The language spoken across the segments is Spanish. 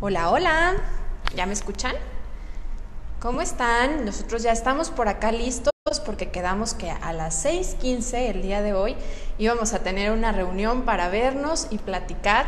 Hola, hola, ¿ya me escuchan? ¿Cómo están? Nosotros ya estamos por acá listos porque quedamos que a las 6:15 el día de hoy íbamos a tener una reunión para vernos y platicar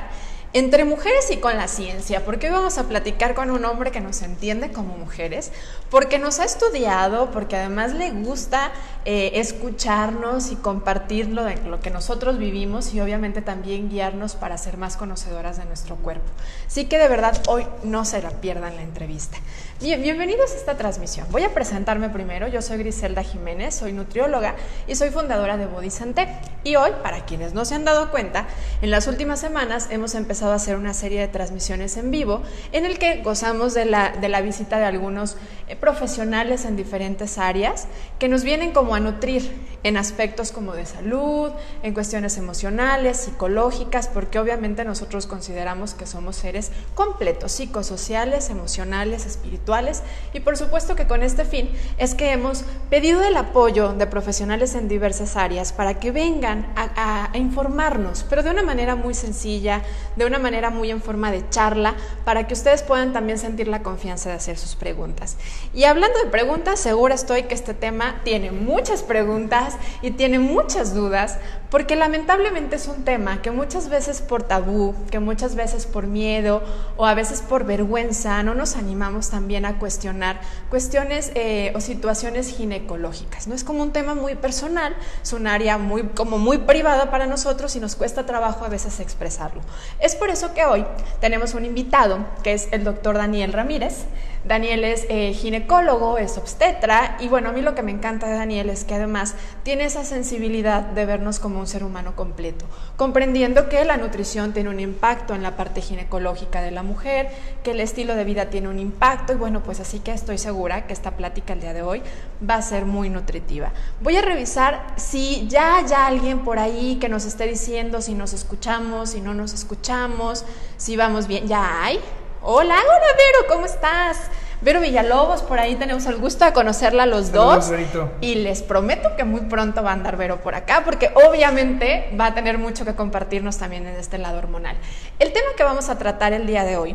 entre mujeres y con la ciencia, porque hoy vamos a platicar con un hombre que nos entiende como mujeres, porque nos ha estudiado, porque además le gusta escucharnos y compartir lo que nosotros vivimos y obviamente también guiarnos para ser más conocedoras de nuestro cuerpo. Así que de verdad hoy no se la pierdan la entrevista. Bien, bienvenidos a esta transmisión. Voy a presentarme primero. Yo soy Griselda Jiménez, soy nutrióloga y soy fundadora de Body Santé. Y hoy, para quienes no se han dado cuenta, en las últimas semanas hemos empezado a hacer una serie de transmisiones en vivo en el que gozamos de la visita de algunos profesionales en diferentes áreas que nos vienen como a nutrir en aspectos como de salud, en cuestiones emocionales, psicológicas, porque obviamente nosotros consideramos que somos seres completos, psicosociales, emocionales, espirituales, y por supuesto que con este fin es que hemos pedido el apoyo de profesionales en diversas áreas para que vengan a informarnos, pero de una manera muy sencilla, de una manera muy en forma de charla, para que ustedes puedan también sentir la confianza de hacer sus preguntas. Y hablando de preguntas, segura estoy que este tema tiene muchas preguntas y tiene muchas dudas, porque lamentablemente es un tema que muchas veces por tabú, que muchas veces por miedo o a veces por vergüenza no nos animamos también a cuestionar cuestiones o situaciones ginecológicas. No es como un tema muy personal, es un área muy privada para nosotros y nos cuesta trabajo a veces expresarlo. Es por eso que hoy tenemos un invitado que es el doctor Daniel Ramírez. Daniel es ginecólogo, es obstetra y bueno, a mí lo que me encanta de Daniel es que además tiene esa sensibilidad de vernos como un ser humano completo, comprendiendo que la nutrición tiene un impacto en la parte ginecológica de la mujer, que el estilo de vida tiene un impacto y bueno, pues así que estoy segura que esta plática el día de hoy va a ser muy nutritiva. Voy a revisar si ya hay alguien por ahí que nos esté diciendo si nos escuchamos, si no nos escuchamos, si vamos bien. ¿Ya hay? Hola Vero, ¿cómo estás? Vero Villalobos, por ahí tenemos el gusto de conocerla los dos. Verito. Y les prometo que muy pronto va a andar Vero por acá, porque obviamente va a tener mucho que compartirnos también en este lado hormonal. El tema que vamos a tratar el día de hoy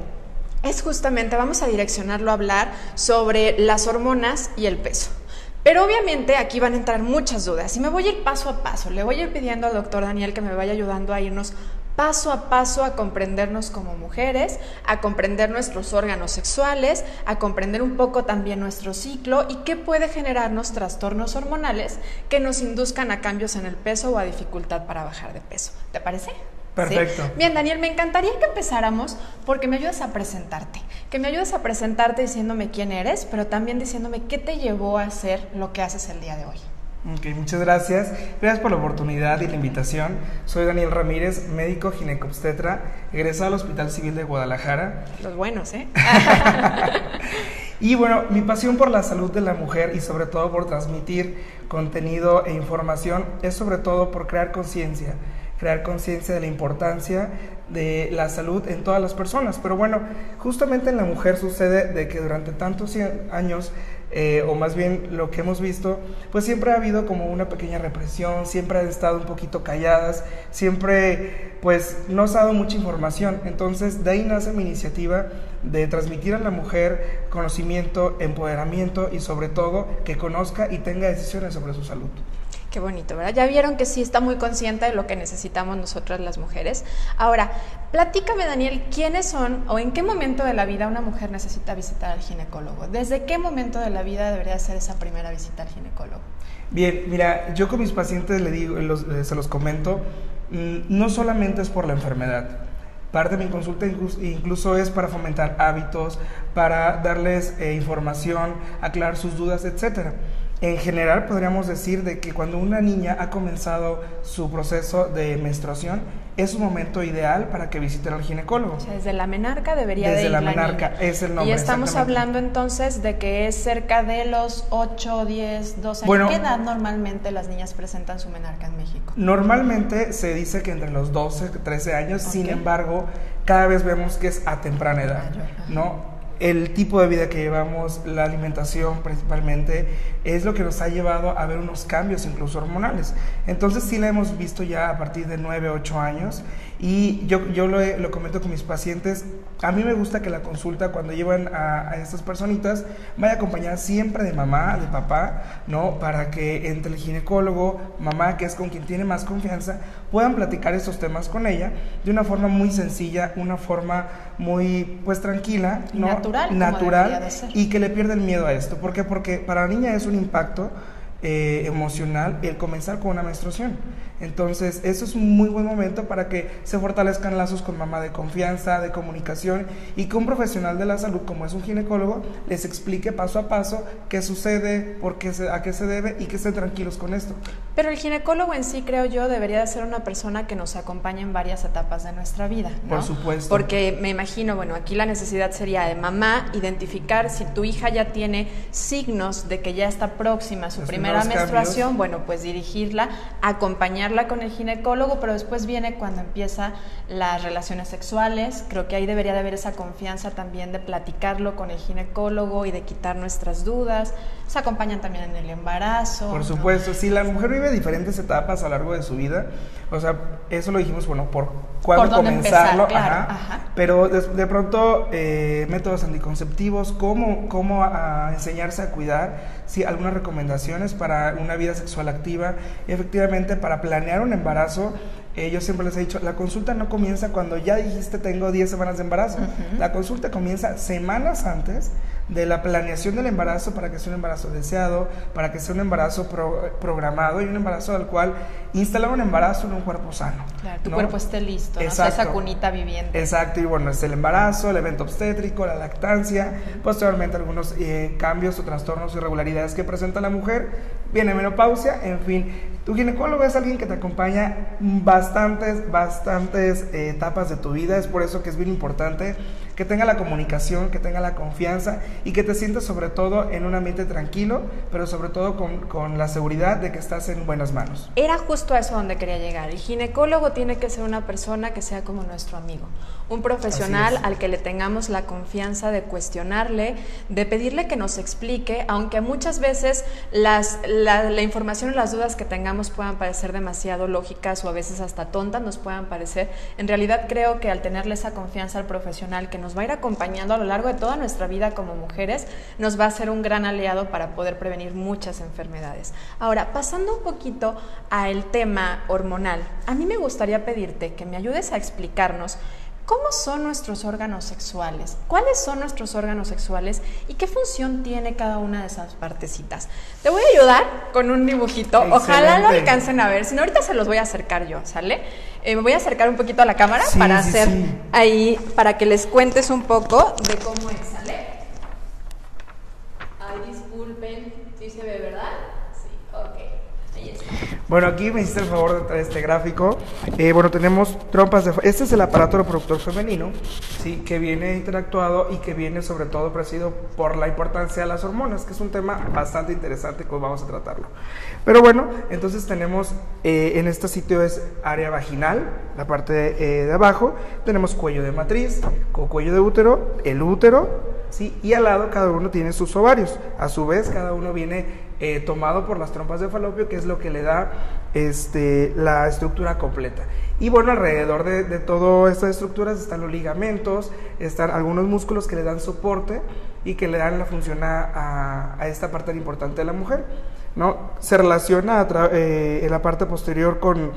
es justamente, vamos a direccionarlo a hablar sobre las hormonas y el peso. Pero obviamente aquí van a entrar muchas dudas y me voy a ir paso a paso. Le voy a ir pidiendo al doctor Daniel que me vaya ayudando a irnos paso a paso a comprendernos como mujeres, a comprender nuestros órganos sexuales, a comprender un poco también nuestro ciclo y qué puede generarnos trastornos hormonales que nos induzcan a cambios en el peso o a dificultad para bajar de peso. ¿Te parece? Perfecto. ¿Sí? Bien, Daniel, me encantaría que empezáramos porque me ayudas a presentarte, diciéndome quién eres, pero también diciéndome qué te llevó a hacer lo que haces el día de hoy. Ok, muchas gracias. Gracias por la oportunidad y la invitación. Soy Daniel Ramírez, médico ginecobstetra, egresado al Hospital Civil de Guadalajara. Los buenos, ¿eh? Y bueno, mi pasión por la salud de la mujer y sobre todo por transmitir contenido e información es sobre todo por crear conciencia de la importancia de la salud en todas las personas. Pero bueno, justamente en la mujer sucede de que durante tantos años o más bien lo que hemos visto, pues siempre ha habido como una pequeña represión, siempre han estado un poquito calladas, siempre pues no se ha dado mucha información. Entonces de ahí nace mi iniciativa de transmitir a la mujer conocimiento, empoderamiento y sobre todo que conozca y tenga decisiones sobre su salud. Qué bonito, ¿verdad? Ya vieron que sí está muy consciente de lo que necesitamos nosotras las mujeres. Ahora, platícame, Daniel, ¿quiénes son o en qué momento de la vida una mujer necesita visitar al ginecólogo? ¿Desde qué momento de la vida debería hacer esa primera visita al ginecólogo? Bien, mira, yo con mis pacientes se los comento, no solamente es por la enfermedad. Parte de mi consulta incluso es para fomentar hábitos, para darles información, aclarar sus dudas, etcétera. En general podríamos decir de que cuando una niña ha comenzado su proceso de menstruación es un momento ideal para que visiten al ginecólogo. O sea, desde la menarca debería de ir la niña. Es el nombre. Y estamos hablando entonces de que es cerca de los 8, 10, 12 años. Bueno, ¿qué edad normalmente las niñas presentan su menarca en México? Normalmente se dice que entre los 12, 13 años, okay. Sin embargo, cada vez vemos que es a temprana edad, ¿no? el tipo de vida que llevamos, la alimentación principalmente, es lo que nos ha llevado a ver unos cambios incluso hormonales. Entonces sí la hemos visto ya a partir de 9, 8 años, y yo lo comento con mis pacientes. A mí me gusta que la consulta, cuando llevan a estas personitas, vaya acompañada siempre de mamá, de papá, ¿no? Para que entre el ginecólogo, mamá, que es con quien tiene más confianza, puedan platicar estos temas con ella de una forma muy sencilla, una forma muy, pues, tranquila, ¿no? Natural, y que le pierda el miedo a esto. ¿Por qué? Porque para la niña es un impacto emocional el comenzar con una menstruación. Entonces eso es un muy buen momento para que se fortalezcan lazos con mamá de confianza, de comunicación, y que un profesional de la salud como es un ginecólogo les explique paso a paso qué sucede, a qué se debe, y que estén tranquilos con esto. Pero el ginecólogo en sí, creo yo, debería de ser una persona que nos acompañe en varias etapas de nuestra vida, ¿no? Por supuesto. Porque me imagino, bueno, aquí la necesidad sería de mamá identificar si tu hija ya tiene signos de que ya está próxima a su primera menstruación, cambios. Bueno, pues dirigirla, acompañarla con el ginecólogo, pero después viene cuando empieza las relaciones sexuales. Creo que ahí debería de haber esa confianza también de platicarlo con el ginecólogo y de quitar nuestras dudas. Se acompañan también en el embarazo. Por supuesto, ¿no? Si la mujer vive diferentes etapas a lo largo de su vida, o sea, eso lo dijimos, bueno, por cuándo comenzarlo, empezar, claro, ajá. Pero de pronto métodos anticonceptivos, cómo enseñarse a cuidar, sí, algunas recomendaciones para una vida sexual activa, y efectivamente para planear un embarazo. Yo siempre les he dicho, la consulta no comienza cuando ya dijiste tengo 10 semanas de embarazo. La consulta comienza semanas antes de la planeación del embarazo, para que sea un embarazo deseado, para que sea un embarazo programado, y un embarazo al cual instalar un embarazo en un cuerpo sano. Claro, tu cuerpo esté listo, ¿no? O sea, esa cunita viviente. Exacto, y bueno, es el embarazo, el evento obstétrico, la lactancia, posteriormente algunos cambios o trastornos o irregularidades que presenta la mujer, viene menopausia, en fin. Tu ginecólogo es alguien que te acompaña bastantes etapas de tu vida. Es por eso que es bien importante que tenga la comunicación, que tenga la confianza, y que te sientas sobre todo en un ambiente tranquilo, pero sobre todo con la seguridad de que estás en buenas manos. Era justo a eso donde quería llegar. El ginecólogo tiene que ser una persona que sea como nuestro amigo, un profesional al que le tengamos la confianza de cuestionarle, de pedirle que nos explique, aunque muchas veces la información y las dudas que tengamos puedan parecer demasiado lógicas o a veces hasta tontas nos puedan parecer. En realidad creo que al tenerle esa confianza al profesional que nos va a ir acompañando a lo largo de toda nuestra vida como mujeres, nos va a ser un gran aliado para poder prevenir muchas enfermedades. Ahora, pasando un poquito al tema hormonal, a mí me gustaría pedirte que me ayudes a explicarnos ¿cómo son nuestros órganos sexuales? ¿Cuáles son nuestros órganos sexuales y qué función tiene cada una de esas partecitas? Te voy a ayudar con un dibujito. Excelente. Ojalá lo alcancen a ver. Si no, ahorita se los voy a acercar yo, ¿sale? Me voy a acercar un poquito a la cámara para hacer ahí, para que les cuentes un poco de cómo es, ¿sale? Ay, disculpen, ¿sí se ve, verdad? Sí, ok. Ahí está. Bueno, aquí me hiciste el favor de traer este gráfico. Bueno, tenemos trompas de... Este es el aparato reproductor femenino, ¿sí? Que viene interactuado y que viene sobre todo presidido por la importancia de las hormonas, que es un tema bastante interesante que vamos a tratarlo. Pero bueno, entonces tenemos en este sitio es área vaginal, la parte de abajo. Tenemos cuello de matriz, cuello de útero, el útero, ¿sí? Y al lado cada uno tiene sus ovarios. A su vez, cada uno viene tomado por las trompas de falopio, que es lo que le da la estructura completa. Y bueno, alrededor de todas estas estructuras están los ligamentos, están algunos músculos que le dan soporte y que le dan la función a esta parte tan importante de la mujer, ¿no? Se relaciona en la parte posterior con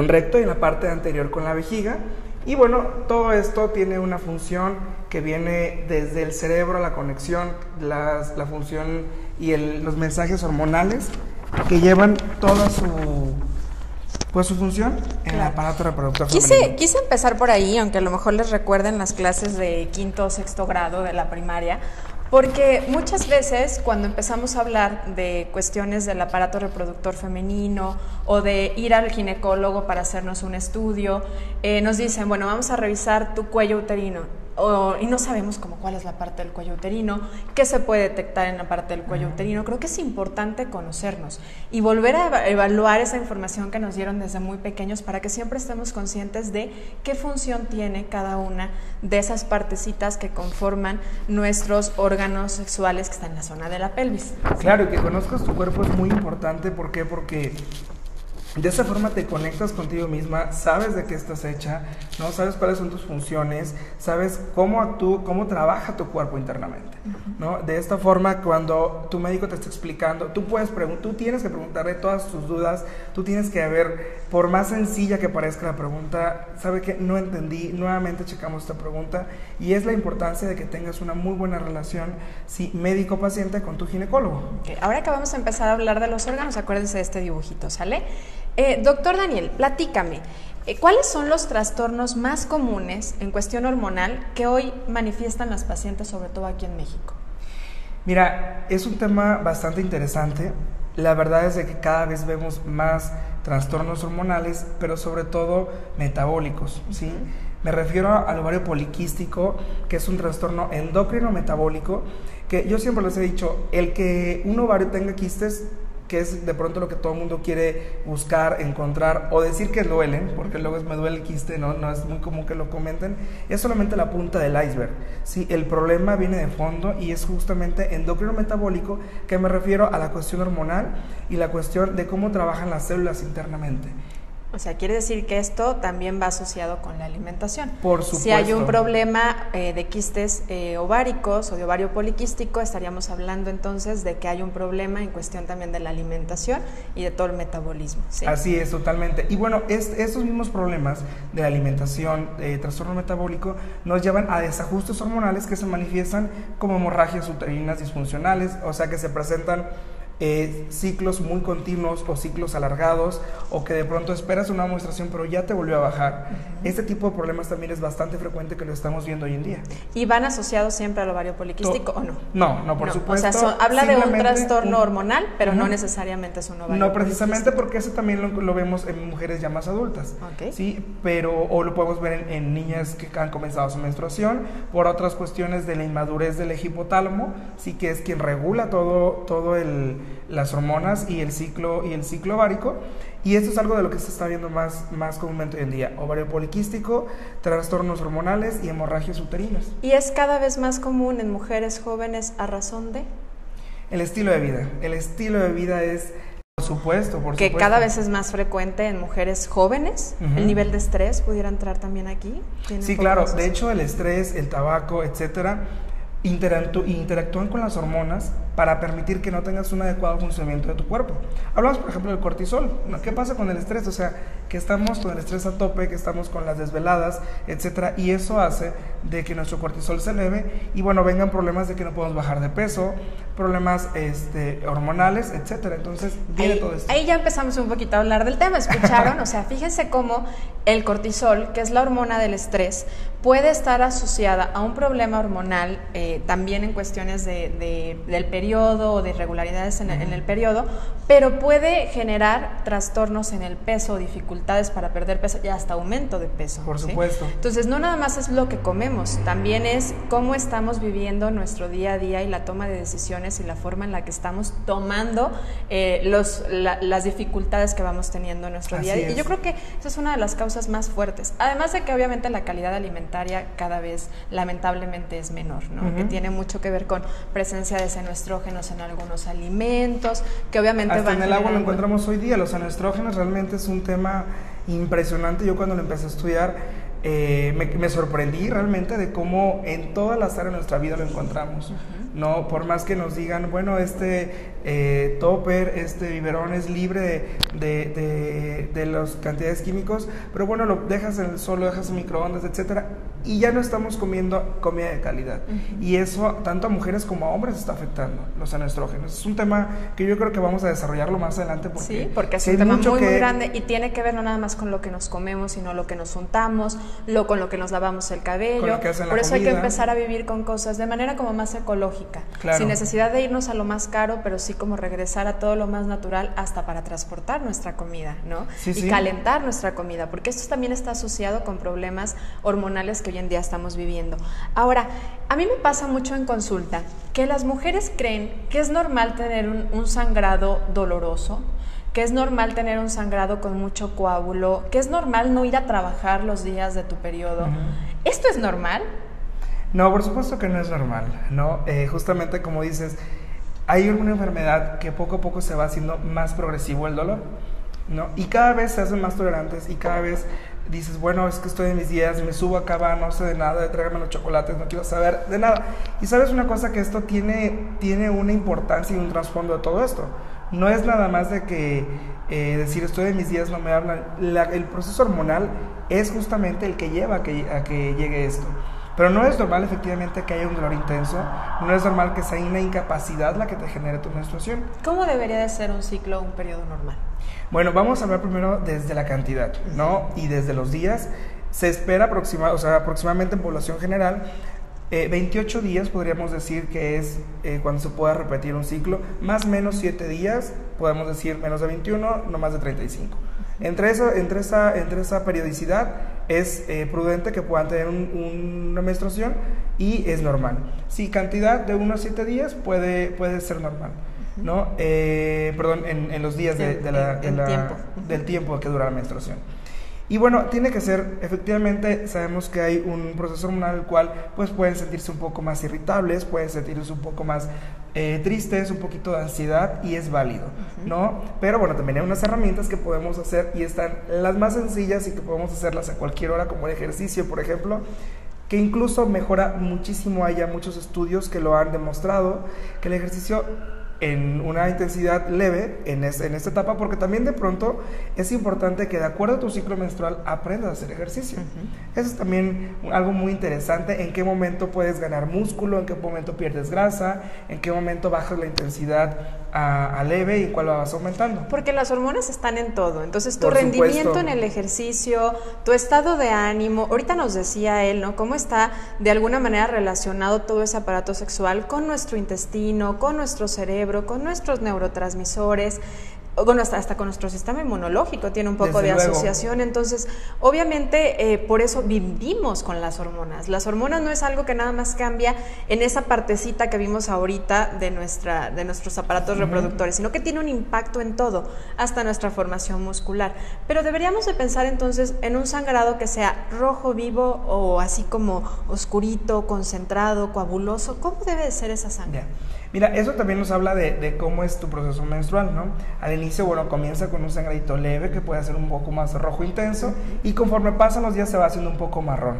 recto y en la parte anterior con la vejiga. Y bueno, todo esto tiene una función que viene desde el cerebro, la conexión, la función y los mensajes hormonales que llevan toda su función en el aparato reproductor femenino. Quise empezar por ahí, aunque a lo mejor les recuerden las clases de quinto o sexto grado de la primaria, porque muchas veces cuando empezamos a hablar de cuestiones del aparato reproductor femenino o de ir al ginecólogo para hacernos un estudio, nos dicen, bueno, vamos a revisar tu cuello uterino. y no sabemos como cuál es la parte del cuello uterino, qué se puede detectar en la parte del cuello uterino. Creo que es importante conocernos y volver a evaluar esa información que nos dieron desde muy pequeños para que siempre estemos conscientes de qué función tiene cada una de esas partecitas que conforman nuestros órganos sexuales que están en la zona de la pelvis. Claro, y que conozcas tu cuerpo es muy importante. ¿Por qué? Porque de esa forma te conectas contigo misma, sabes de qué estás hecha, ¿no? Sabes cuáles son tus funciones, sabes cómo actúa, cómo trabaja tu cuerpo internamente, ¿no? De esta forma, cuando tu médico te está explicando, tú tienes que preguntarle todas tus dudas, tú tienes que ver, por más sencilla que parezca la pregunta, ¿sabe qué? No entendí, nuevamente checamos esta pregunta, y es la importancia de que tengas una muy buena relación, sí, médico-paciente con tu ginecólogo. Okay. Ahora que vamos a empezar a hablar de los órganos, acuérdense de este dibujito, ¿sale? Doctor Daniel, platícame, ¿cuáles son los trastornos más comunes en cuestión hormonal que hoy manifiestan las pacientes, sobre todo aquí en México? Mira, es un tema bastante interesante. La verdad es de que cada vez vemos más trastornos hormonales, pero sobre todo metabólicos, ¿sí? Me refiero al ovario poliquístico, que es un trastorno endocrino metabólico, que yo siempre les he dicho, el que un ovario tenga quistes, que es de pronto lo que todo el mundo quiere buscar, encontrar o decir que duelen, porque luego me duele el quiste, no es muy común que lo comenten, es solamente la punta del iceberg, ¿sí? El problema viene de fondo y es justamente endocrino metabólico, que me refiero a la cuestión hormonal y la cuestión de cómo trabajan las células internamente. O sea, quiere decir que esto también va asociado con la alimentación. Por supuesto. Si hay un problema de quistes ováricos o de ovario poliquístico, estaríamos hablando entonces de que hay un problema en cuestión también de la alimentación y de todo el metabolismo, ¿sí? Así es, totalmente. Y bueno, estos mismos problemas de la alimentación, trastorno metabólico, nos llevan a desajustes hormonales que se manifiestan como hemorragias uterinas disfuncionales, o sea que se presentan ciclos muy continuos o ciclos alargados, o que de pronto esperas una menstruación pero ya te volvió a bajar. Este tipo de problemas también es bastante frecuente, que lo estamos viendo hoy en día. ¿Y van asociados siempre al ovario poliquístico o no? No, por supuesto. O sea, habla de un trastorno hormonal, pero no necesariamente es un ovario No, precisamente porque ese también lo vemos en mujeres ya más adultas, okay. ¿sí? O lo podemos ver en niñas que han comenzado su menstruación por otras cuestiones de la inmadurez del eje hipotálamo, sí, que es quien regula todo las hormonas y el ciclo ovárico, y esto es algo de lo que se está viendo más comúnmente hoy en día: ovario poliquístico, trastornos hormonales y hemorragias uterinas. ¿Y es cada vez más común en mujeres jóvenes a razón de? El estilo de vida. El estilo de vida es, por supuesto. Que cada vez es más frecuente en mujeres jóvenes. ¿El nivel de estrés pudiera entrar también aquí? Sí, claro. De hecho, el estrés, el tabaco, etcétera, interactúan con las hormonas para permitir que no tengas un adecuado funcionamiento de tu cuerpo. Hablamos, por ejemplo, del cortisol. ¿Qué pasa con el estrés? O sea, que estamos con el estrés a tope, que estamos con las desveladas, etcétera, y eso hace de que nuestro cortisol se eleve y, bueno, vengan problemas de que no podemos bajar de peso, problemas hormonales, etcétera. Entonces, viene todo esto. Ahí ya empezamos un poquito a hablar del tema, ¿escucharon? O sea, fíjense cómo el cortisol, que es la hormona del estrés, puede estar asociada a un problema hormonal, también en cuestiones del periodo o de irregularidades en el periodo, pero puede generar trastornos en el peso, dificultades para perder peso y hasta aumento de peso. Por supuesto. ¿Sí? Entonces, no nada más es lo que comemos, también es cómo estamos viviendo nuestro día a día y la toma de decisiones y la forma en la que estamos tomando las dificultades que vamos teniendo en nuestro día a día. Y yo creo que esa es una de las causas más fuertes, además de que obviamente la calidad alimentaria cada vez lamentablemente es menor, ¿no? Que tiene mucho que ver con presencia de senoestrógenos en algunos alimentos, que obviamente hasta en el agua lo encontramos hoy día. Los senoestrógenos realmente es un tema impresionante. Yo cuando lo empecé a estudiar me sorprendí realmente de cómo en todas las áreas de nuestra vida lo encontramos. No, por más que nos digan, bueno, topper, biberón es libre de las cantidades químicos, pero bueno, lo dejas en el sol, lo dejas en microondas, etcétera, y ya no estamos comiendo comida de calidad. Y eso tanto a mujeres como a hombres está afectando los senoestrógenos. Es un tema que yo creo que vamos a desarrollarlo más adelante, porque es un tema muy grande y tiene que ver no nada más con lo que nos comemos, sino lo que nos untamos, con lo que nos lavamos el cabello. Por eso hay que empezar a vivir con cosas de manera como más ecológica. Claro. Sin necesidad de irnos a lo más caro, pero sí como regresar a todo lo más natural, hasta para transportar nuestra comida, ¿no? Y calentar nuestra comida, porque esto también está asociado con problemas hormonales que que hoy en día estamos viviendo. Ahora, a mí me pasa mucho en consulta que las mujeres creen que es normal tener un sangrado doloroso, que es normal tener un sangrado con mucho coágulo, que es normal no ir a trabajar los días de tu periodo. ¿Esto es normal? No, por supuesto que no es normal, ¿no? Justamente como dices, hay una enfermedad que poco a poco se va haciendo más progresivo el dolor, ¿no? Y cada vez se hacen más tolerantes y cada vez dices, bueno, es que estoy en mis días, me subo acá, va, no sé de nada, tráigame los chocolates, no quiero saber de nada. Y sabes una cosa, que esto tiene una importancia y un trasfondo de todo esto. No es nada más de que decir estoy en mis días, no me hablan. El proceso hormonal es justamente el que lleva a que llegue esto. Pero no es normal efectivamente que haya un dolor intenso, no es normal que sea una incapacidad la que te genere tu menstruación. ¿Cómo debería de ser un ciclo o un periodo normal? Bueno, vamos a hablar primero desde la cantidad, ¿no? Y desde los días. Se espera aproximadamente en población general 28 días podríamos decir que es cuando se pueda repetir un ciclo, más o menos 7 días, podemos decir menos de 21, no más de 35. Entre esa periodicidad es prudente que puedan tener una menstruación y es normal. Sí, cantidad de 1 a 7 días puede ser normal, ¿no? En los días del tiempo que dura la menstruación. Y bueno, tiene que ser, efectivamente, sabemos que hay un proceso hormonal el cual pues pueden sentirse un poco más irritables, pueden sentirse un poco más tristes, un poquito de ansiedad, y es válido, ¿no? Pero bueno, también hay unas herramientas que podemos hacer y están las más sencillas y que podemos hacerlas a cualquier hora, como el ejercicio, por ejemplo, que incluso mejora muchísimo. Hay ya muchos estudios que lo han demostrado, que el ejercicio en una intensidad leve en esta etapa, porque también de pronto es importante que de acuerdo a tu ciclo menstrual aprendas a hacer ejercicio. Eso es también algo muy interesante, en qué momento puedes ganar músculo, en qué momento pierdes grasa, en qué momento bajas la intensidad a leve y cuál vas aumentando. Porque las hormonas están en todo, entonces tu rendimiento en el ejercicio, tu estado de ánimo, ahorita nos decía él, ¿no? Cómo está de alguna manera relacionado todo ese aparato sexual con nuestro intestino, con nuestro cerebro, con nuestros neurotransmisores, bueno, hasta con nuestro sistema inmunológico tiene un poco de asociación. Entonces, obviamente, por eso vivimos con las hormonas. Las hormonas no es algo que nada más cambia en esa partecita que vimos ahorita de nuestros aparatos reproductores, sino que tiene un impacto en todo, hasta nuestra formación muscular. Pero deberíamos de pensar entonces en un sangrado que sea rojo vivo o así como oscurito, concentrado, coaguloso. ¿Cómo debe de ser esa sangre? Mira, eso también nos habla de cómo es tu proceso menstrual, ¿no? Al inicio, bueno, comienza con un sangradito leve que puede ser un poco más rojo intenso, y conforme pasan los días se va haciendo un poco marrón,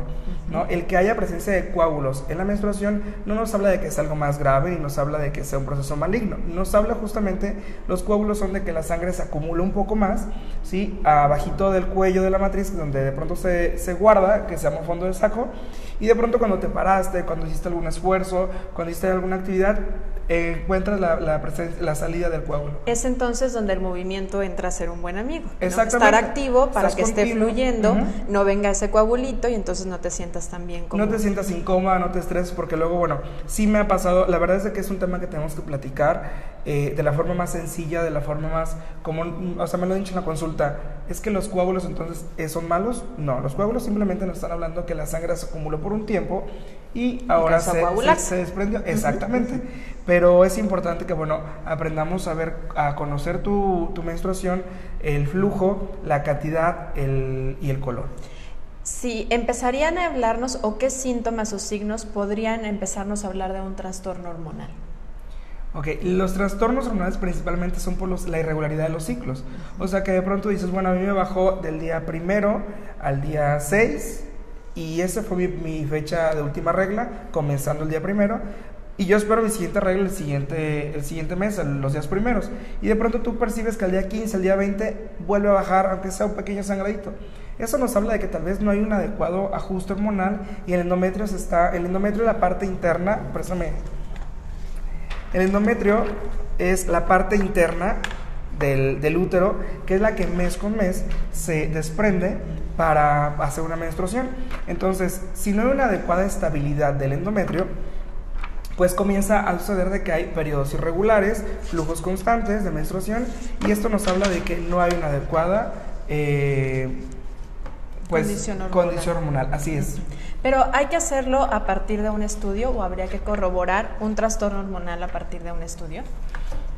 ¿no? El que haya presencia de coágulos en la menstruación no nos habla de que es algo más grave, ni nos habla de que sea un proceso maligno. Nos habla justamente, los coágulos son de que la sangre se acumula un poco más, ¿sí? Abajito del cuello de la matriz, donde de pronto se guarda, que se llama fondo del saco, y de pronto cuando te paraste, cuando hiciste algún esfuerzo, cuando hiciste alguna actividad, encuentras la salida del coágulo. Es entonces donde el movimiento entra a ser un buen amigo, ¿no? Exactamente. Estar activo para Estás que esté continuo. fluyendo, no venga ese coagulito y entonces no te sientas tan bien como... No te sientas incómoda, no te estreses, porque luego, bueno, sí me ha pasado, la verdad es que es un tema que tenemos que platicar de la forma más sencilla, de la forma más común. O sea, me lo han dicho en la consulta, ¿es que los coágulos entonces son malos? No, los coágulos simplemente nos están hablando que la sangre se acumuló por un tiempo y ahora se desprendió. Exactamente. Pero es importante que, bueno, aprendamos a conocer tu menstruación, el flujo, la cantidad y el color. Sí, empezarían a hablarnos, o qué síntomas o signos podrían empezarnos a hablar de un trastorno hormonal. Ok, los trastornos hormonales principalmente son por la irregularidad de los ciclos. O sea que de pronto dices, bueno, a mí me bajó del día 1 al día 6 y esa fue mi fecha de última regla, comenzando el día 1, y yo espero mi siguiente regla el siguiente mes, los días primeros, y de pronto tú percibes que al día 15, al día 20 vuelve a bajar, aunque sea un pequeño sangradito. Eso nos habla de que tal vez no hay un adecuado ajuste hormonal, y el endometrio es la parte interna. Préstame. El endometrio es la parte interna del útero, que es la que mes con mes se desprende para hacer una menstruación. Entonces, si no hay una adecuada estabilidad del endometrio, pues comienza a suceder de que hay periodos irregulares, flujos constantes de menstruación, y esto nos habla de que no hay una adecuada condición hormonal. Así es. Pero ¿hay que hacerlo a partir de un estudio o habría que corroborar un trastorno hormonal a partir de un estudio?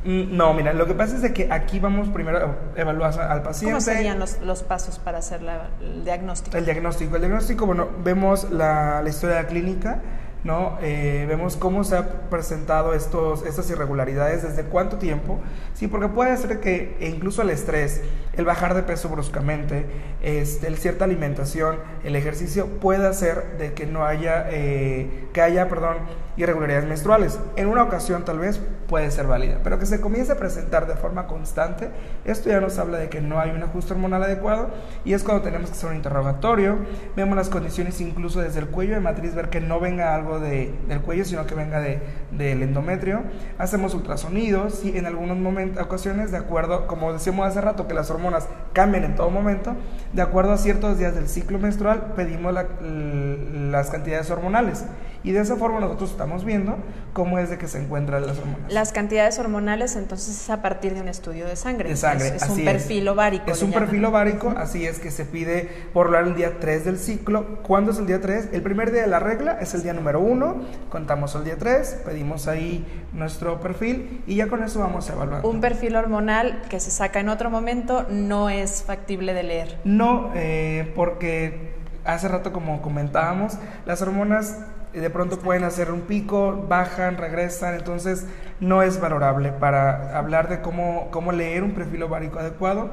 No, mira, lo que pasa es de que aquí vamos primero a evaluar al paciente. ¿Cómo serían los pasos para hacer el diagnóstico? El diagnóstico, bueno, vemos la historia clínica, ¿no? Vemos cómo se han presentado estas irregularidades, desde cuánto tiempo, sí, porque puede ser que incluso el estrés, el bajar de peso bruscamente, el cierta alimentación, el ejercicio, puede hacer de que no haya, irregularidades menstruales. En una ocasión tal vez puede ser válida, pero que se comience a presentar de forma constante, esto ya nos habla de que no hay un ajuste hormonal adecuado, y es cuando tenemos que hacer un interrogatorio, vemos las condiciones incluso desde el cuello de matriz, ver que no venga algo del cuello, sino que venga del endometrio, hacemos ultrasonidos, y en algunos ocasiones, de acuerdo, como decíamos hace rato, que las hormonas cambian en todo momento, de acuerdo a ciertos días del ciclo menstrual, pedimos las cantidades hormonales, y de esa forma nosotros estamos viendo cómo es de que se encuentran las hormonas. Las cantidades hormonales, entonces, es a partir de un estudio de sangre. De sangre, es un perfil ovárico. Es un perfil ovárico, así es, que se pide por lo el día 3 del ciclo. ¿Cuándo es el día 3? El primer día de la regla es el día número 1, contamos el día 3, pedimos ahí nuestro perfil y ya con eso vamos evaluando. Un perfil hormonal que se saca en otro momento no es factible de leer. No, porque hace rato, como comentábamos, las hormonas de pronto pueden hacer un pico, bajan, regresan, entonces no es valorable. Para hablar de cómo leer un perfil ovárico adecuado,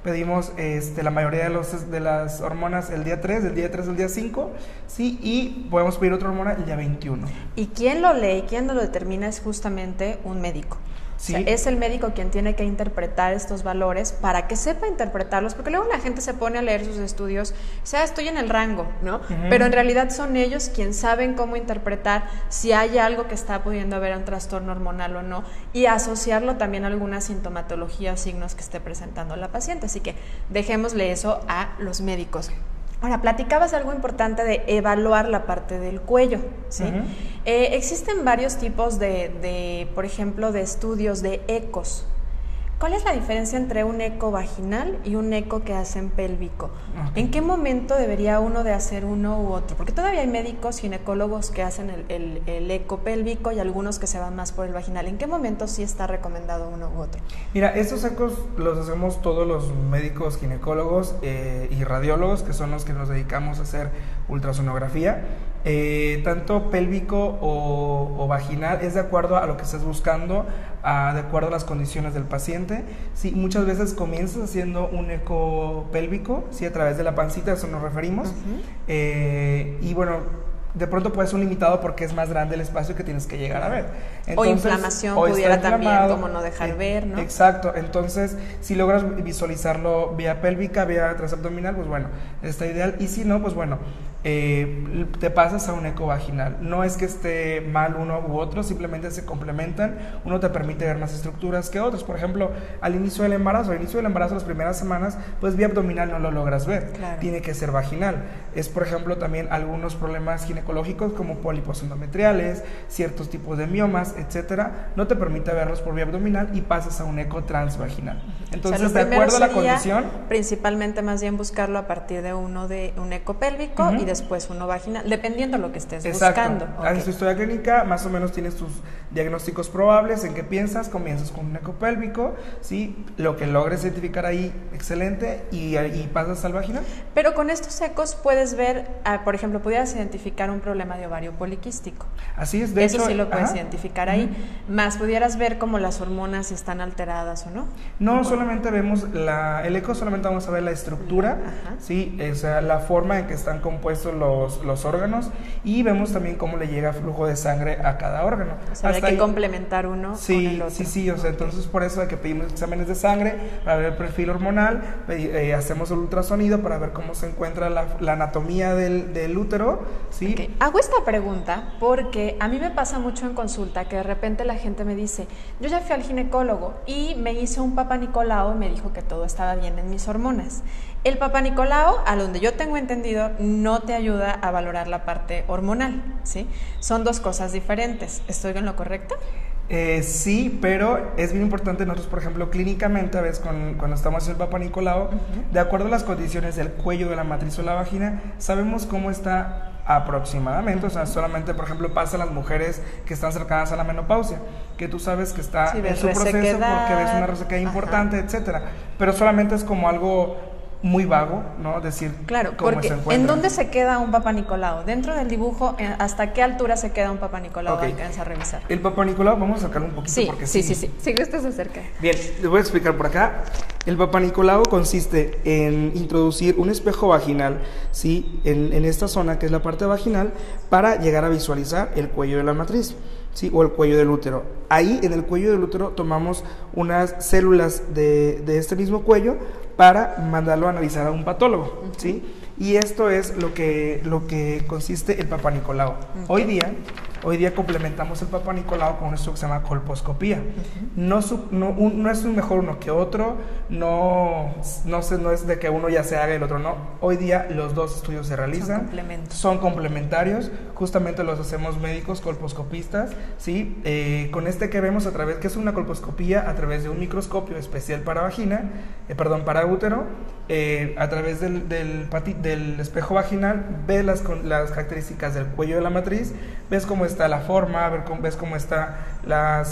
pedimos la mayoría de las hormonas el día 3, del día 3 al día 5, sí, y podemos pedir otra hormona el día 21. Y quien lo lee, quien lo determina es justamente un médico. Sí. O sea, es el médico quien tiene que interpretar estos valores para que sepa interpretarlos, porque luego la gente se pone a leer sus estudios, o sea, estoy en el rango, ¿no? Uh-huh. Pero en realidad son ellos quienes saben cómo interpretar si hay algo que está pudiendo haber un trastorno hormonal o no, y asociarlo también a alguna sintomatología o signos que esté presentando la paciente. Así que dejémosle eso a los médicos. Ahora, platicabas algo importante de evaluar la parte del cuello, ¿sí? Uh-huh. Existen varios tipos por ejemplo, de estudios de ecos. ¿Cuál es la diferencia entre un eco vaginal y un eco que hacen pélvico? Okay. ¿En qué momento debería uno de hacer uno u otro? Porque todavía hay médicos ginecólogos que hacen el eco pélvico y algunos que se van más por el vaginal. ¿En qué momento sí está recomendado uno u otro? Mira, estos ecos los hacemos todos los médicos ginecólogos y radiólogos, que son los que nos dedicamos a hacer ultrasonografía. Tanto pélvico o vaginal es de acuerdo a lo que estés buscando, de acuerdo a las condiciones del paciente. Sí, muchas veces comienzas haciendo un eco pélvico, sí, a través de la pancita, a eso nos referimos. Uh-huh. Y bueno, de pronto puede ser un limitado porque es más grande el espacio que tienes que llegar a ver. Entonces, o inflamación pudiera también, como no dejar ver, ¿no? Exacto, entonces si logras visualizarlo vía pélvica, vía transabdominal, pues bueno, está ideal. Y si no, pues bueno, te pasas a un eco vaginal. No es que esté mal uno u otro, simplemente se complementan. Uno te permite ver más estructuras que otros. Por ejemplo, al inicio del embarazo, las primeras semanas, pues vía abdominal no lo logras ver. Claro. Tiene que ser vaginal. Es, por ejemplo, también algunos problemas ginecológicos como pólipos endometriales, ciertos tipos de miomas, etcétera, no te permite verlos por vía abdominal y pasas a un eco transvaginal. Entonces, o sea, de acuerdo a la condición, principalmente más bien buscarlo a partir de un eco pélvico. Uh-huh. Y después uno vaginal, dependiendo de lo que estés buscando. Haces tu historia clínica, más o menos tienes tus diagnósticos probables, en qué piensas, comienzas con un eco pélvico, ¿sí? Lo que logres identificar ahí, excelente, y pasas al vaginal. Pero con estos ecos puedes ver, por ejemplo, pudieras identificar un problema de ovario poliquístico. Así es, de hecho. Eso sí lo puedes ajá. identificar ahí, más pudieras ver cómo las hormonas están alteradas o no. No, solamente vemos el eco, solamente vamos a ver la estructura, ajá. ¿Sí? O sea, la forma en que están compuestos los órganos, y vemos también cómo le llega flujo de sangre a cada órgano. O sea, hay que complementar uno con el otro. Sí, o sea, entonces por eso hay que pedimos exámenes de sangre para ver el perfil hormonal, hacemos el ultrasonido para ver cómo se encuentra la anatomía del útero, ¿sí? Okay. Hago esta pregunta porque a mí me pasa mucho en consulta que de repente la gente me dice, yo ya fui al ginecólogo y me hice un Papá Nicolau y me dijo que todo estaba bien en mis hormonas. El Papá Nicolau, a donde yo tengo entendido, no te ayuda a valorar la parte hormonal, ¿sí? Son dos cosas diferentes. ¿Estoy en lo correcto? Sí, pero es bien importante nosotros, por ejemplo, clínicamente, a veces cuando estamos haciendo el Papá Nicolau, uh-huh. De acuerdo a las condiciones del cuello, de la matriz o la vagina, sabemos cómo está aproximadamente, o sea, solamente, por ejemplo, pasa a las mujeres que están cercanas a la menopausia, que tú sabes que está en su proceso porque ves una resequedad importante, etcétera, pero solamente es como algo muy vago, ¿no? Decir claro, cómo porque se encuentra. ¿en dónde se queda un Papá Nicolau? Dentro del dibujo, ¿hasta qué altura se queda un Papá Nicolau? Okay. Alcanza a revisar. El Papá Nicolau, vamos a sacarlo un poquito porque sí, usted se acerca. Bien, les voy a explicar por acá. El Papá Nicolau consiste en introducir un espejo vaginal, ¿sí? En esta zona que es la parte vaginal, para llegar a visualizar el cuello de la matriz, ¿sí? O el cuello del útero. Ahí en el cuello del útero tomamos unas células de este mismo cuello para mandarlo a analizar a un patólogo, ¿sí? Y esto es lo que consiste el Papá Nicolau. Okay. Hoy día complementamos el Papá Nicolau con esto que se llama colposcopía. No es un mejor uno que otro, no es de que uno ya se haga y el otro no. Hoy día los dos estudios se realizan, son complementarios, justamente los hacemos médicos colposcopistas, ¿sí? Con este que vemos que es una colposcopía a través de un microscopio especial para para útero, a través del espejo vaginal, ves las características del cuello de la matriz, ves cómo está la forma, ves cómo está la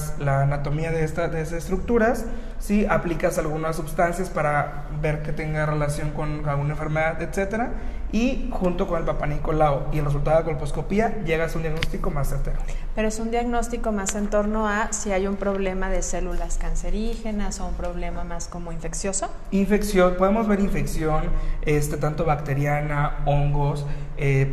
anatomía de estas estructuras, ¿sí? Aplicas algunas sustancias para ver que tenga relación con alguna enfermedad, etcétera, y junto con el Papá Nicolau y el resultado de la colposcopía llegas a un diagnóstico más certero. Pero es un diagnóstico más en torno a si hay un problema de células cancerígenas o un problema más como infeccioso. Podemos ver infección, tanto bacteriana, hongos,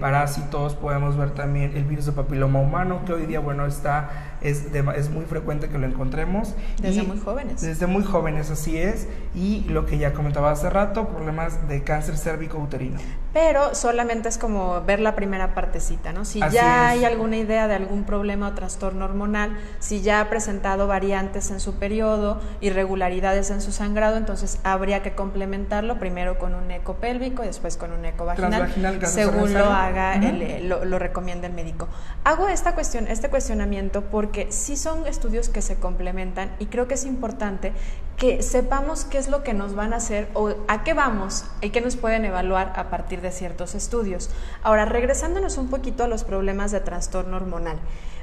parásitos, podemos ver también el virus de papiloma humano, que hoy día, bueno, es muy frecuente que lo encontremos. Desde muy jóvenes. Desde muy jóvenes, así es. Y lo que ya comentaba hace rato, problemas de cáncer cérvico-uterino. Pero solamente es como ver la primera partecita, ¿no? Si así ya hay alguna idea de algún problema o trastorno hormonal, si ya ha presentado variantes en su periodo, irregularidades en su sangrado, entonces habría que complementarlo primero con un eco pélvico y después con un eco vaginal, según lo haga, lo recomienda el médico. Hago este cuestionamiento porque sí son estudios que se complementan y creo que es importante que sepamos qué es lo que nos van a hacer o a qué vamos y qué nos pueden evaluar a partir de ciertos estudios. Ahora, regresándonos un poquito a los problemas de trastorno hormonal,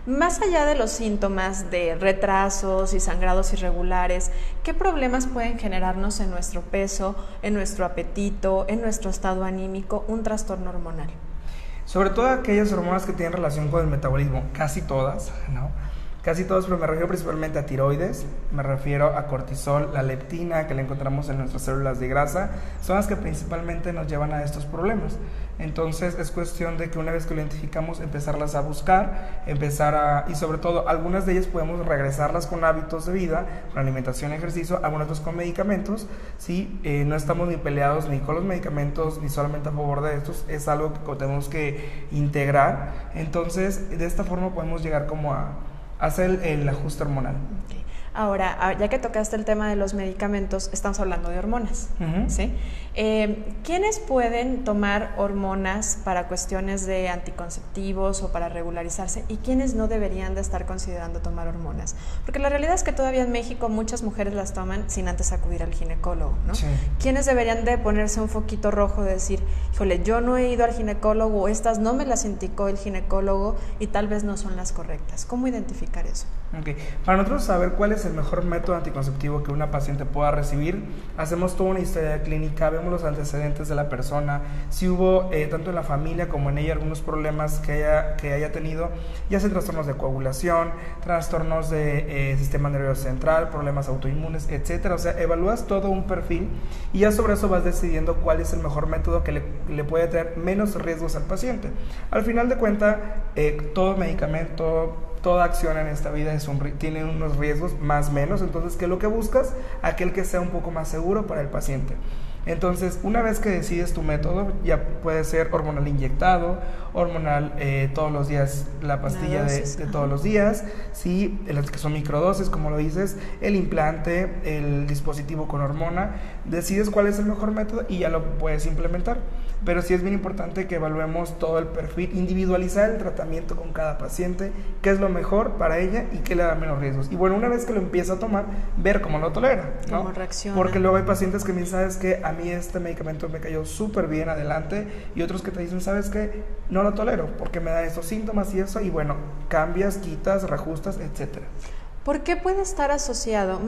más allá de los síntomas de retrasos y sangrados irregulares, ¿qué problemas pueden generarnos en nuestro peso, en nuestro apetito, en nuestro estado anímico, un trastorno hormonal? Sobre todo aquellas hormonas que tienen relación con el metabolismo, casi todas, ¿no? Casi todos, pero me refiero principalmente a tiroides, me refiero a cortisol, la leptina que la encontramos en nuestras células de grasa, son las que principalmente nos llevan a estos problemas. Entonces es cuestión de que una vez que lo identificamos, empezarlas a buscar, y sobre todo algunas de ellas podemos regresarlas con hábitos de vida, con alimentación, ejercicio, algunas otras con medicamentos, ¿sí? No estamos ni peleados ni con los medicamentos, ni solamente a favor de estos, es algo que tenemos que integrar. Entonces de esta forma podemos llegar como a hacer el ajuste hormonal. Okay. Ahora, ya que tocaste el tema de los medicamentos, estamos hablando de hormonas, ¿sí? ¿Quiénes pueden tomar hormonas para cuestiones de anticonceptivos o para regularizarse y quiénes no deberían de estar considerando tomar hormonas? Porque la realidad es que todavía en México muchas mujeres las toman sin antes acudir al ginecólogo, ¿no? Sí. ¿Quiénes deberían de ponerse un foquito rojo de decir, híjole, yo no he ido al ginecólogo, estas no me las indicó el ginecólogo y tal vez no son las correctas? ¿Cómo identificar eso? Okay. Para nosotros saber cuál es el mejor método anticonceptivo que una paciente pueda recibir, hacemos toda una historia clínica, vemos los antecedentes de la persona, si hubo tanto en la familia como en ella algunos problemas que haya tenido, ya sea trastornos de coagulación, trastornos de sistema nervioso central, problemas autoinmunes, etcétera. O sea, evalúas todo un perfil y ya sobre eso vas decidiendo cuál es el mejor método que le puede traer menos riesgos al paciente. Al final de cuentas, todo medicamento, toda acción en esta vida tiene unos riesgos más o menos, entonces ¿qué es lo que buscas? Aquel que sea un poco más seguro para el paciente. Entonces, una vez que decides tu método, ya puede ser hormonal inyectado, hormonal todos los días, la pastilla de todos los días, ¿sí? Las que son microdosis, como lo dices, el implante, el dispositivo con hormona, decides cuál es el mejor método y ya lo puedes implementar. Pero sí es bien importante que evaluemos todo el perfil, individualizar el tratamiento con cada paciente, qué es lo mejor para ella y qué le da menos riesgos. Y bueno, una vez que lo empieza a tomar, ver cómo lo tolera, ¿no? Cómo reacciona. Porque luego hay pacientes que me dicen, ¿sabes qué? A mí este medicamento me cayó súper bien, adelante, y otros que te dicen, ¿sabes qué? No lo tolero porque me da estos síntomas y eso, y bueno, cambias, quitas, reajustas, etcétera. ¿Por qué puede estar asociado?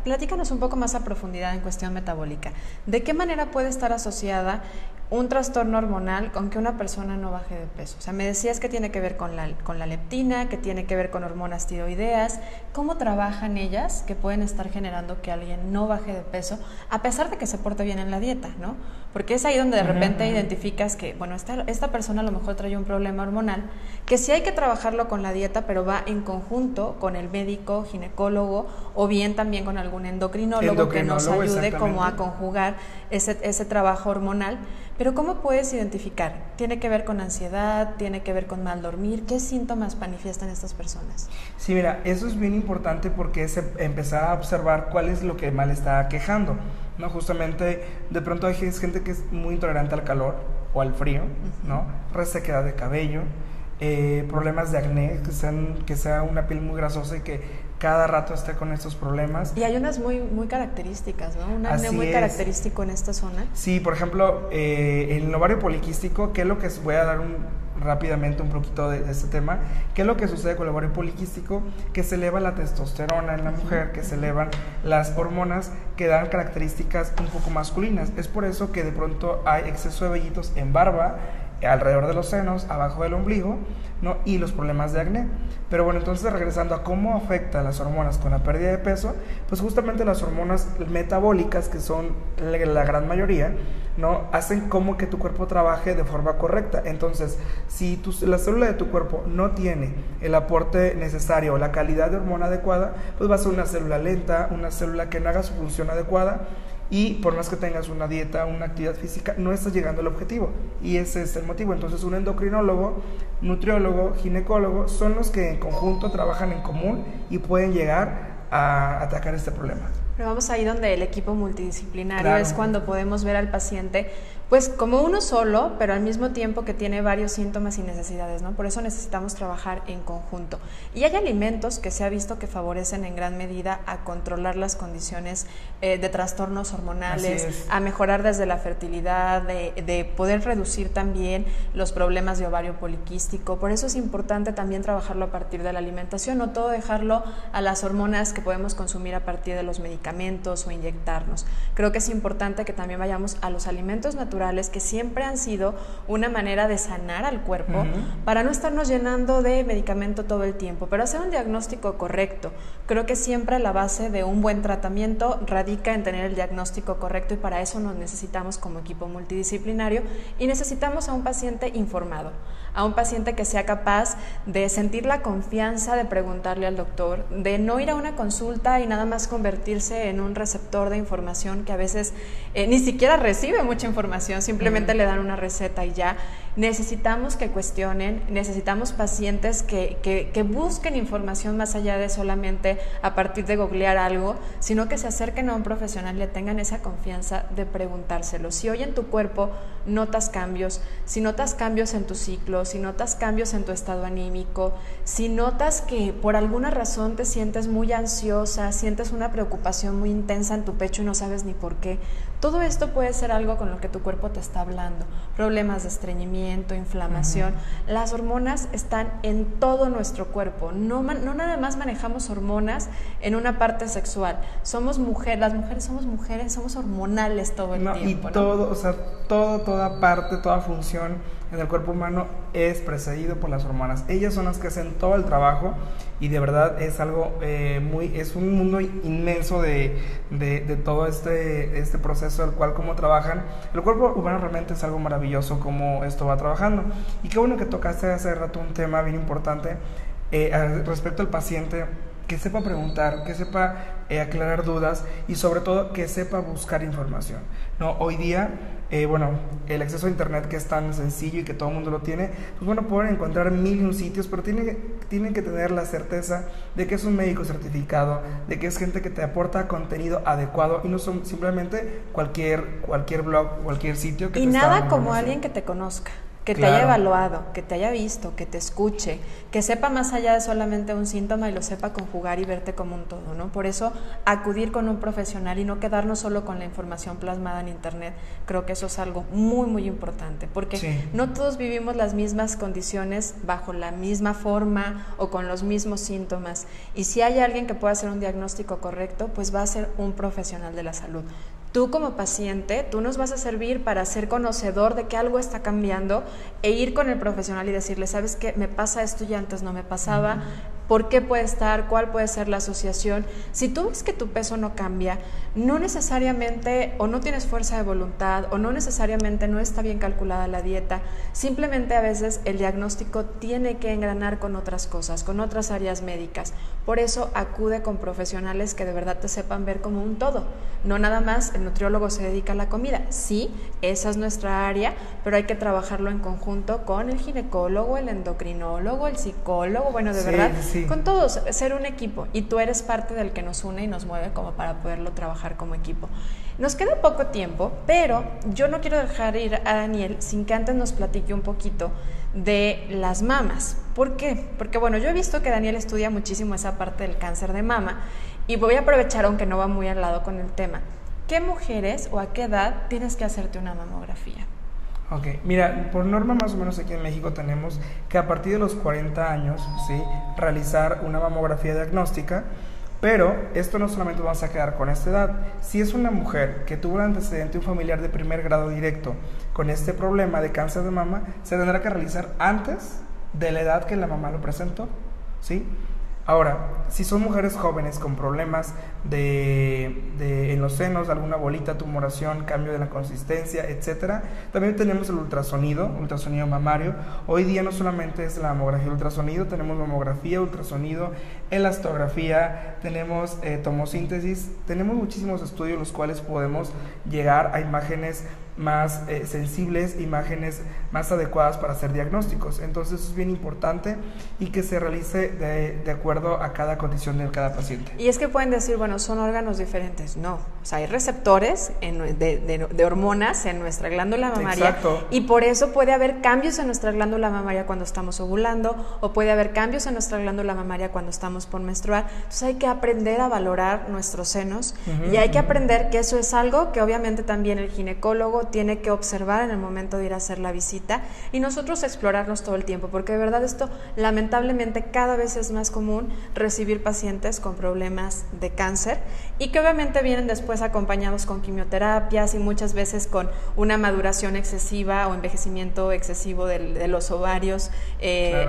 Platícanos un poco más a profundidad en cuestión metabólica. ¿De qué manera puede estar asociada un trastorno hormonal con que una persona no baje de peso? O sea, me decías que tiene que ver con la leptina, que tiene que ver con hormonas tiroideas. ¿Cómo trabajan ellas que pueden estar generando que alguien no baje de peso a pesar de que se porte bien en la dieta, ¿no? Porque es ahí donde de repente identificas que, bueno, esta persona a lo mejor trae un problema hormonal, que sí hay que trabajarlo con la dieta, pero va en conjunto con el médico, ginecólogo, o bien también con algún endocrinólogo que nos ayude como a conjugar ese trabajo hormonal. Pero ¿cómo puedes identificar? ¿Tiene que ver con ansiedad? ¿Tiene que ver con mal dormir? ¿Qué síntomas manifiestan estas personas? Sí, mira, eso es bien importante porque es empezar a observar cuál es lo que mal está quejando, ¿no? Justamente, de pronto hay gente que es muy intolerante al calor o al frío, ¿no? Resequedad de cabello, problemas de acné, que sea una piel muy grasosa y que cada rato esté con estos problemas. Y hay unas muy características, ¿no? Un acné muy característico en esta zona. Sí, por ejemplo, el ovario poliquístico, ¿qué es lo que voy a dar rápidamente un poquito de este tema? ¿Qué es lo que sucede con el ovario poliquístico? Que se eleva la testosterona en la mujer, que se elevan las hormonas que dan características un poco masculinas. Es por eso que de pronto hay exceso de vellitos en barba, alrededor de los senos, abajo del ombligo, ¿no? Y los problemas de acné. Pero bueno, entonces regresando a cómo afecta las hormonas con la pérdida de peso, pues justamente las hormonas metabólicas, que son la gran mayoría, ¿no? Hacen como que tu cuerpo trabaje de forma correcta. Entonces, si la célula de tu cuerpo no tiene el aporte necesario o la calidad de hormona adecuada, pues va a ser una célula lenta, una célula que no haga su función adecuada, y por más que tengas una dieta, una actividad física, no estás llegando al objetivo, y ese es el motivo. Entonces un endocrinólogo, nutriólogo, ginecólogo son los que en conjunto trabajan en común y pueden llegar a atacar este problema. Pero vamos ahí donde el equipo multidisciplinario es cuando podemos ver al paciente pues como uno solo, pero al mismo tiempo que tiene varios síntomas y necesidades, ¿no? Por eso necesitamos trabajar en conjunto. Y hay alimentos que se ha visto que favorecen en gran medida a controlar las condiciones de trastornos hormonales, a mejorar desde la fertilidad, de poder reducir también los problemas de ovario poliquístico. Por eso es importante también trabajarlo a partir de la alimentación, no todo dejarlo a las hormonas que podemos consumir a partir de los medicamentos o inyectarnos. Creo que es importante que también vayamos a los alimentos naturales, que siempre han sido una manera de sanar al cuerpo, para no estarnos llenando de medicamento todo el tiempo, pero hacer un diagnóstico correcto. Creo que siempre la base de un buen tratamiento radica en tener el diagnóstico correcto, y para eso nos necesitamos como equipo multidisciplinario, y necesitamos a un paciente informado, a un paciente que sea capaz de sentir la confianza de preguntarle al doctor, de no ir a una consulta y nada más convertirse en un receptor de información que a veces ni siquiera recibe mucha información, simplemente le dan una receta y ya. Necesitamos que cuestionen, necesitamos pacientes que busquen información más allá de solamente a partir de googlear algo, sino que se acerquen a un profesional y le tengan esa confianza de preguntárselo. Si hoy en tu cuerpo notas cambios, si notas cambios en tu ciclo, si notas cambios en tu estado anímico, si notas que por alguna razón te sientes muy ansiosa, sientes una preocupación muy intensa en tu pecho y no sabes ni por qué, todo esto puede ser algo con lo que tu cuerpo te está hablando. Problemas de estreñimiento, inflamación. Las hormonas están en todo nuestro cuerpo. No nada más manejamos hormonas en una parte sexual. Somos mujeres, las mujeres, somos hormonales todo el tiempo. Y todo, o sea, toda parte, toda función en el cuerpo humano es precedido por las hormonas. Ellas son las que hacen todo el trabajo, y de verdad es algo es un mundo inmenso de todo este proceso, el cual cómo trabajan. El cuerpo humano realmente es algo maravilloso cómo esto va trabajando. Y qué bueno que tocaste hace rato un tema bien importante respecto al paciente, que sepa preguntar, que sepa aclarar dudas, y sobre todo que sepa buscar información, ¿no? Hoy día, el acceso a internet, que es tan sencillo y que todo el mundo lo tiene, pues bueno, pueden encontrar 1001 sitios, pero tienen que tener la certeza de que es un médico certificado, de que es gente que te aporta contenido adecuado, y no son simplemente cualquier blog, cualquier sitio que y nada como alguien que te conozca. que te haya evaluado, que te haya visto, que te escuche, que sepa más allá de solamente un síntoma y lo sepa conjugar y verte como un todo, ¿no? Por eso acudir con un profesional y no quedarnos solo con la información plasmada en internet, creo que eso es algo muy, muy importante, porque no todos vivimos las mismas condiciones bajo la misma forma o con los mismos síntomas, y si hay alguien que pueda hacer un diagnóstico correcto, pues va a ser un profesional de la salud. Tú como paciente, tú nos vas a servir para ser conocedor de que algo está cambiando e ir con el profesional y decirle, ¿sabes qué? Me pasa esto y antes no me pasaba. ¿Por qué puede estar? ¿Cuál puede ser la asociación? Si tú ves que tu peso no cambia, no necesariamente o no tienes fuerza de voluntad o no necesariamente no está bien calculada la dieta, simplemente a veces el diagnóstico tiene que engranar con otras cosas, con otras áreas médicas. Por eso acude con profesionales que de verdad te sepan ver como un todo. No nada más el nutriólogo se dedica a la comida. Sí, esa es nuestra área, pero hay que trabajarlo en conjunto con el ginecólogo, el endocrinólogo, el psicólogo, bueno, de verdad, con todos, ser un equipo. Y tú eres parte del que nos une y nos mueve como para poderlo trabajar como equipo. Nos queda poco tiempo, pero yo no quiero dejar ir a Daniel sin que antes nos platique un poquito de las mamas. ¿Por qué? Porque bueno, yo he visto que Daniel estudia muchísimo esa parte del cáncer de mama y voy a aprovechar, aunque no va muy al lado con el tema. ¿Qué mujeres o a qué edad tienes que hacerte una mamografía? Ok, mira, por norma más o menos aquí en México tenemos que a partir de los 40 años, ¿sí?, realizar una mamografía diagnóstica, pero esto no solamente vamos a quedar con esta edad. Si es una mujer que tuvo un antecedente, un familiar de primer grado directo con este problema de cáncer de mama, se tendrá que realizar antes de la edad que la mamá lo presentó, ¿sí? Ahora, si son mujeres jóvenes con problemas en los senos, alguna bolita, tumoración, cambio de la consistencia, etcétera, también tenemos el ultrasonido mamario. Hoy día no solamente es la mamografía ultrasonido, tenemos mamografía, ultrasonido, elastografía, tenemos tomosíntesis, tenemos muchísimos estudios los cuales podemos llegar a imágenes más sensibles, imágenes más adecuadas para hacer diagnósticos. Entonces es bien importante y que se realice de acuerdo a cada condición de cada paciente. Y es que pueden decir, bueno, son órganos diferentes. No, o sea, hay receptores de hormonas en nuestra glándula mamaria. Exacto. Y por eso puede haber cambios en nuestra glándula mamaria cuando estamos ovulando, o puede haber cambios en nuestra glándula mamaria cuando estamos por menstruar. Entonces hay que aprender a valorar nuestros senos y hay que aprender que eso es algo que obviamente también el ginecólogo tiene que observar en el momento de ir a hacer la visita y nosotros explorarnos todo el tiempo, porque de verdad esto lamentablemente cada vez es más común recibir pacientes con problemas de cáncer y que obviamente vienen después acompañados con quimioterapias y muchas veces con una maduración excesiva o envejecimiento excesivo de los ovarios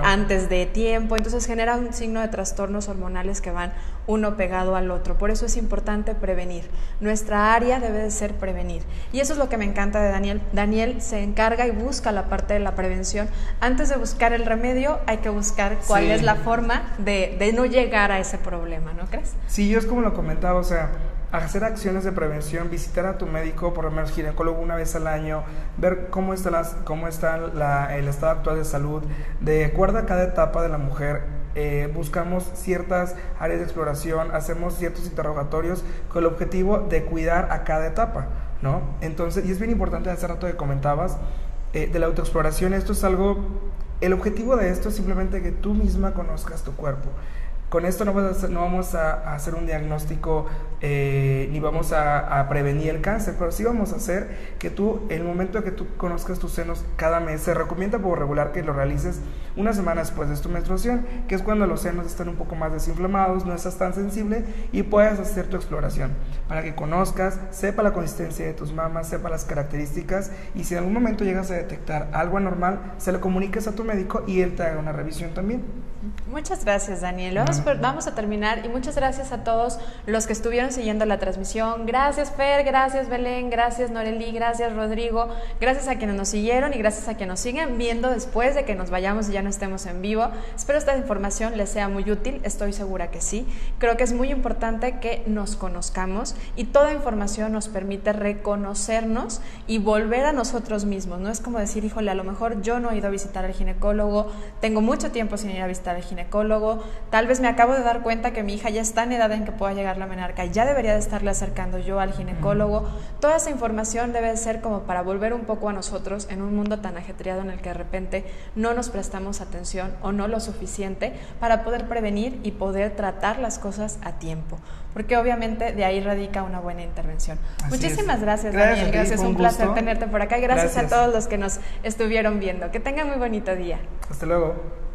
antes de tiempo, entonces genera un signo de trastornos hormonales que van uno pegado al otro. Por eso es importante prevenir. Nuestra área debe de ser prevenir. Y eso es lo que me encanta de Daniel. Daniel se encarga y busca la parte de la prevención. Antes de buscar el remedio, hay que buscar cuál es la forma de no llegar a ese problema, ¿no crees? Sí, yo es como lo comentaba, o sea, hacer acciones de prevención, visitar a tu médico, por lo menos ginecólogo, una vez al año, ver cómo está el estado actual de salud, de acuerdo a cada etapa de la mujer. Buscamos ciertas áreas de exploración, hacemos ciertos interrogatorios con el objetivo de cuidar a cada etapa, ¿no? Entonces, y es bien importante, hace rato que comentabas de la autoexploración, esto es algo, el objetivo de esto es simplemente que tú misma conozcas tu cuerpo. Con esto no vamos a hacer un diagnóstico ni vamos a prevenir el cáncer, pero sí vamos a hacer que tú, el momento de que tú conozcas tus senos cada mes, se recomienda por regular que lo realices una semana después de tu menstruación, que es cuando los senos están un poco más desinflamados, no estás tan sensible y puedes hacer tu exploración para que conozcas, sepa la consistencia de tus mamas, sepa las características y si en algún momento llegas a detectar algo anormal, se lo comuniques a tu médico y él te haga una revisión también. Muchas gracias, Daniel. Vamos a terminar y muchas gracias a todos los que estuvieron siguiendo la transmisión. Gracias, Fer, gracias, Belén, gracias, Noreli, gracias, Rodrigo, gracias a quienes nos siguieron y gracias a quienes nos siguen viendo después de que nos vayamos y ya no estemos en vivo. Espero esta información les sea muy útil, estoy segura que sí. Creo que es muy importante que nos conozcamos y toda información nos permite reconocernos y volver a nosotros mismos. No es como decir, híjole, a lo mejor yo no he ido a visitar al ginecólogo, tengo mucho tiempo sin ir a visitar al ginecólogo, tal vez me acabo de dar cuenta que mi hija ya está en edad en que pueda llegar la menarca, ya debería de estarle acercando yo al ginecólogo. Toda esa información debe ser como para volver un poco a nosotros en un mundo tan ajetreado en el que de repente no nos prestamos atención o no lo suficiente para poder prevenir y poder tratar las cosas a tiempo, porque obviamente de ahí radica una buena intervención. Muchísimas gracias, Daniel. Gracias, un placer tenerte por acá y gracias a todos los que nos estuvieron viendo. Que tengan muy bonito día. Hasta luego.